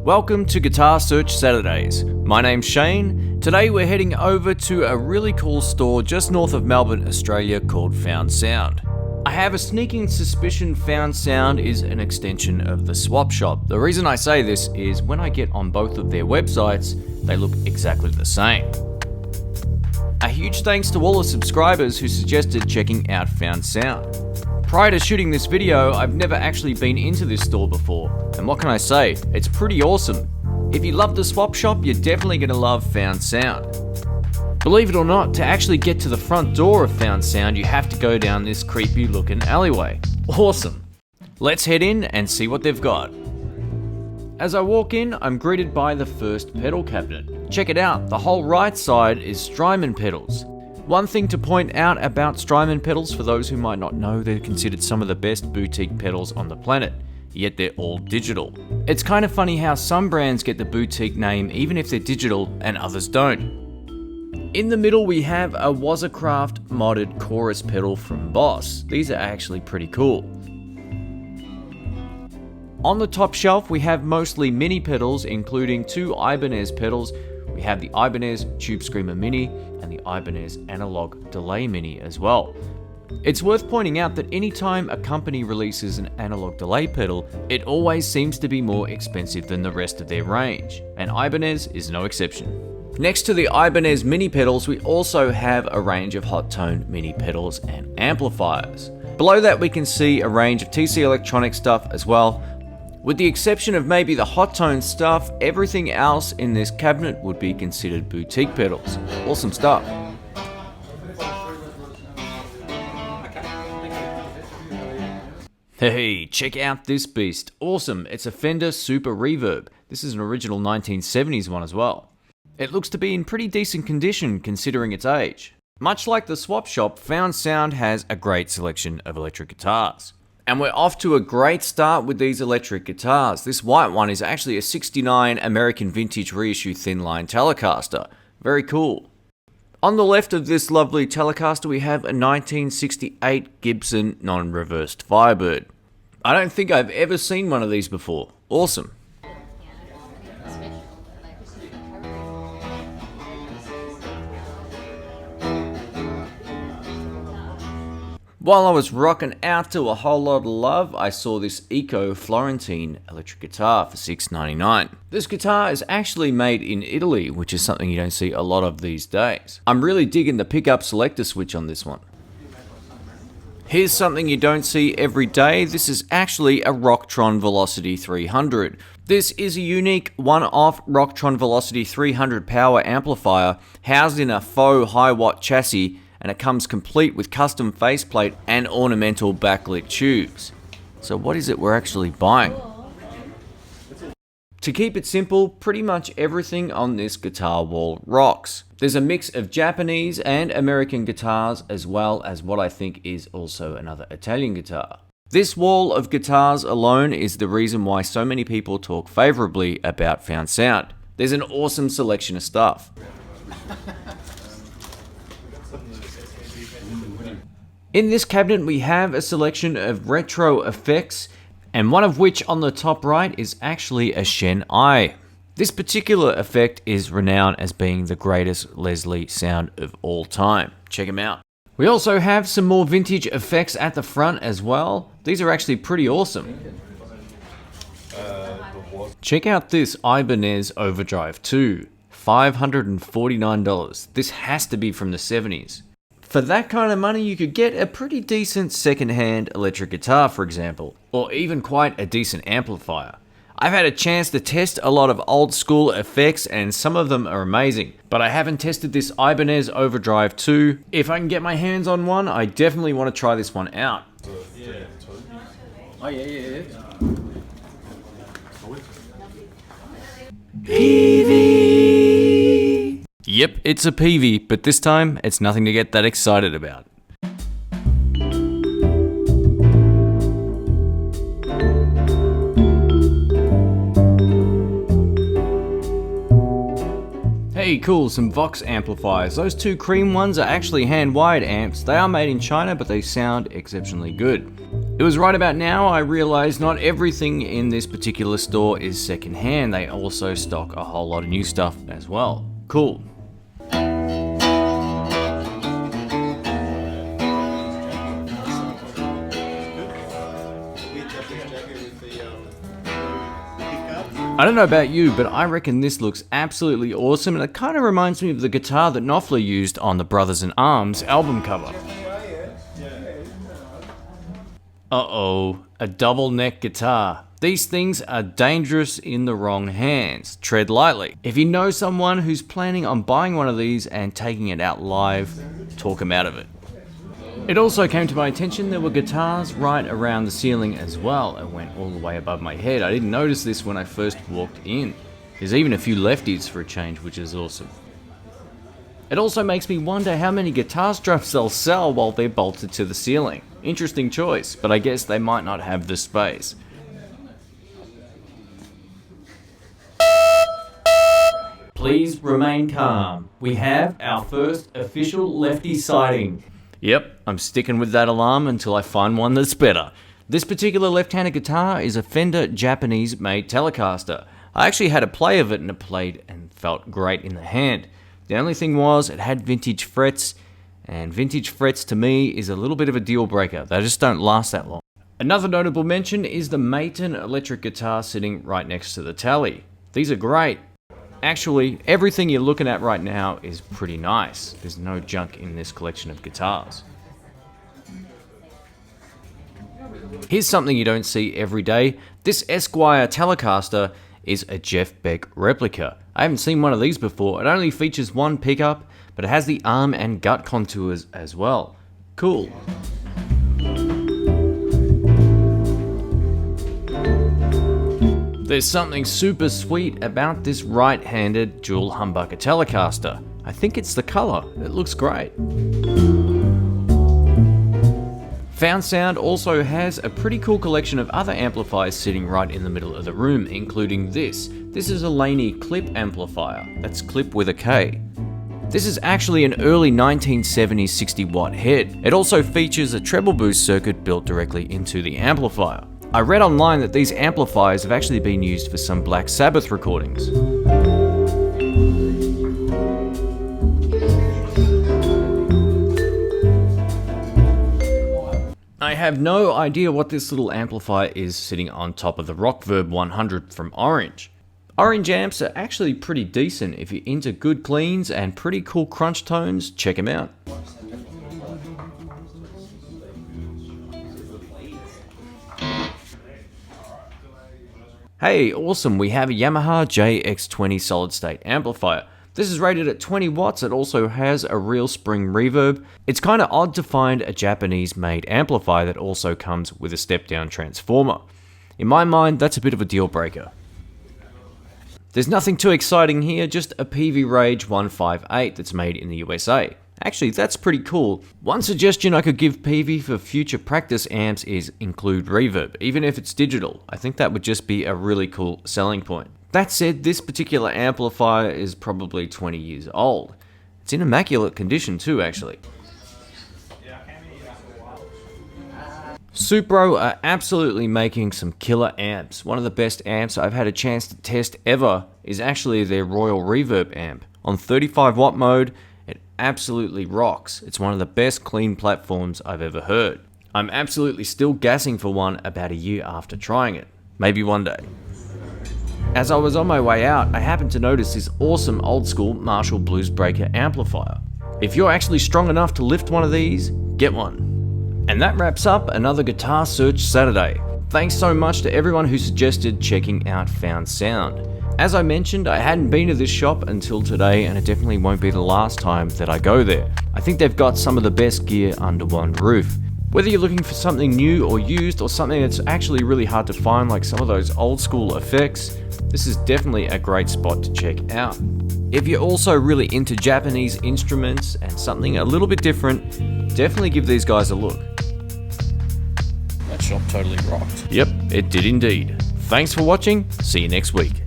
Welcome to Guitar Search Saturdays. My name's Shane. Today we're heading over to a really cool store just north of Melbourne, Australia called Found Sound. I have a sneaking suspicion Found Sound is an extension of the Swop shop. The reason I say this is when I get on both of their websites, they look exactly the same. A huge thanks to all the subscribers who suggested checking out Found Sound. Prior to shooting this video, I've never actually been into this store before, and what can I say, it's pretty awesome. If you love the Swop shop, you're definitely going to love Found Sound. Believe it or not, to actually get to the front door of Found Sound, you have to go down this creepy looking alleyway. Awesome. Let's head in and see what they've got. As I walk in, I'm greeted by the first pedal cabinet. Check it out, the whole right side is Strymon pedals. One thing to point out about Strymon pedals, for those who might not know, they're considered some of the best boutique pedals on the planet, yet they're all digital. It's kind of funny how some brands get the boutique name even if they're digital and others don't. In the middle we have a Wazacraft modded chorus pedal from Boss. These are actually pretty cool. On the top shelf we have mostly mini pedals, including two Ibanez pedals. We have the Ibanez Tube Screamer Mini and the Ibanez Analog Delay Mini as well. It's worth pointing out that anytime a company releases an analog delay pedal, it always seems to be more expensive than the rest of their range, and Ibanez is no exception. Next to the Ibanez mini pedals, we also have a range of hot tone mini pedals and amplifiers. Below that we can see a range of TC Electronic stuff as well. With the exception of maybe the hot tone stuff, everything else in this cabinet would be considered boutique pedals. Awesome stuff. Hey, check out this beast. Awesome, it's a Fender Super Reverb. This is an original 1970s one as well. It looks to be in pretty decent condition considering its age. Much like the Swop shop, Found Sound has a great selection of electric guitars. And we're off to a great start with these electric guitars. This white one is actually a '69 American vintage reissue thin line Telecaster. Very cool. On the left of this lovely Telecaster we have a 1968 Gibson non-reversed Firebird. I don't think I've ever seen one of these before. Awesome. While I was rocking out to a whole lot of love, I saw this Eco Florentine electric guitar for $6.99. This guitar is actually made in Italy, which is something you don't see a lot of these days. I'm really digging the pickup selector switch on this one. Here's something you don't see every day. This is actually a Rocktron Velocity 300. This is a unique one-off Rocktron Velocity 300 power amplifier housed in a faux high-watt chassis, and it comes complete with custom faceplate and ornamental backlit tubes. So what is it we're actually buying? To keep it simple, pretty much everything on this guitar wall rocks. There's a mix of Japanese and American guitars, as well as what I think is also another Italian guitar. This wall of guitars alone is the reason why so many people talk favorably about Found Sound. There's an awesome selection of stuff. In this cabinet we have a selection of retro effects, and one of which on the top right is actually a Shin-ei. This particular effect is renowned as being the greatest Leslie sound of all time. Check them out. We also have some more vintage effects at the front as well. These are actually pretty awesome. Check out this Ibanez Overdrive 2, $549. This has to be from the 70s. For that kind of money, you could get a pretty decent second-hand electric guitar, for example, or even quite a decent amplifier. I've had a chance to test a lot of old school effects, and some of them are amazing, but I haven't tested this Ibanez Overdrive 2. If I can get my hands on one, I definitely want to try this one out. Oh yeah. Peavey! Yep, it's a Peavey, but this time it's nothing to get that excited about. Hey, cool, some Vox amplifiers. Those two cream ones are actually hand-wired amps. They are made in China, but they sound exceptionally good. It was right about now I realized not everything in this particular store is secondhand. They also stock a whole lot of new stuff as well. Cool. I don't know about you, but I reckon this looks absolutely awesome, and it kind of reminds me of the guitar that Knopfler used on the Brothers in Arms album cover. Uh-oh, a double neck guitar. These things are dangerous in the wrong hands. Tread lightly. If you know someone who's planning on buying one of these and taking it out live, talk them out of it. It also came to my attention there were guitars right around the ceiling as well. It went all the way above my head. I didn't notice this when I first walked in. There's even a few lefties for a change, which is awesome. It also makes me wonder how many guitar straps they'll sell while they're bolted to the ceiling. Interesting choice, but I guess they might not have the space. Please remain calm. We have our first official Lefty sighting. Yep, I'm sticking with that alarm until I find one that's better. This particular left-handed guitar is a Fender Japanese-made Telecaster. I actually had a play of it and it played and felt great in the hand. The only thing was it had vintage frets, and vintage frets to me is a little bit of a deal breaker. They just don't last that long. Another notable mention is the Maton electric guitar sitting right next to the Tele. These are great. Actually, everything you're looking at right now is pretty nice. There's no junk in this collection of guitars. Here's something you don't see every day. This Esquire Telecaster is a Jeff Beck replica. I haven't seen one of these before. It only features one pickup, but it has the arm and gut contours as well. Cool. There's something super sweet about this right-handed dual humbucker Telecaster. I think it's the color. It looks great. Found Sound also has a pretty cool collection of other amplifiers sitting right in the middle of the room, including this. This is a Laney Klipp amplifier. That's Klipp with a K. This is actually an early 1970s 60-watt head. It also features a treble boost circuit built directly into the amplifier. I read online that these amplifiers have actually been used for some Black Sabbath recordings. I have no idea what this little amplifier is sitting on top of the Rockerverb 100 from Orange. Orange amps are actually pretty decent. If you're into good cleans and pretty cool crunch tones, check them out. Hey, awesome, we have a Yamaha JX20 solid state amplifier. This is rated at 20 watts, it also has a real spring reverb. It's kinda odd to find a Japanese made amplifier that also comes with a step down transformer. In my mind, that's a bit of a deal breaker. There's nothing too exciting here, just a Peavey Rage 158 that's made in the USA. Actually, that's pretty cool. One suggestion I could give Peavey for future practice amps is include reverb, even if it's digital. I think that would just be a really cool selling point. That said, this particular amplifier is probably 20 years old. It's in immaculate condition too, actually. Supro are absolutely making some killer amps. One of the best amps I've had a chance to test ever is actually their Royal Reverb amp. On 35 watt mode, it absolutely rocks. It's one of the best clean platforms I've ever heard. I'm absolutely still gassing for one about a year after trying it. Maybe one day. As I was on my way out, I happened to notice this awesome old school Marshall Bluesbreaker amplifier. If you're actually strong enough to lift one of these, get one. And that wraps up another Guitar Search Saturday. Thanks so much to everyone who suggested checking out Found Sound. As I mentioned, I hadn't been to this shop until today, and it definitely won't be the last time that I go there. I think they've got some of the best gear under one roof. Whether you're looking for something new or used, or something that's actually really hard to find, like some of those old school effects, this is definitely a great spot to check out. If you're also really into Japanese instruments and something a little bit different, definitely give these guys a look. That shop totally rocked. Yep, it did indeed. Thanks for watching, see you next week.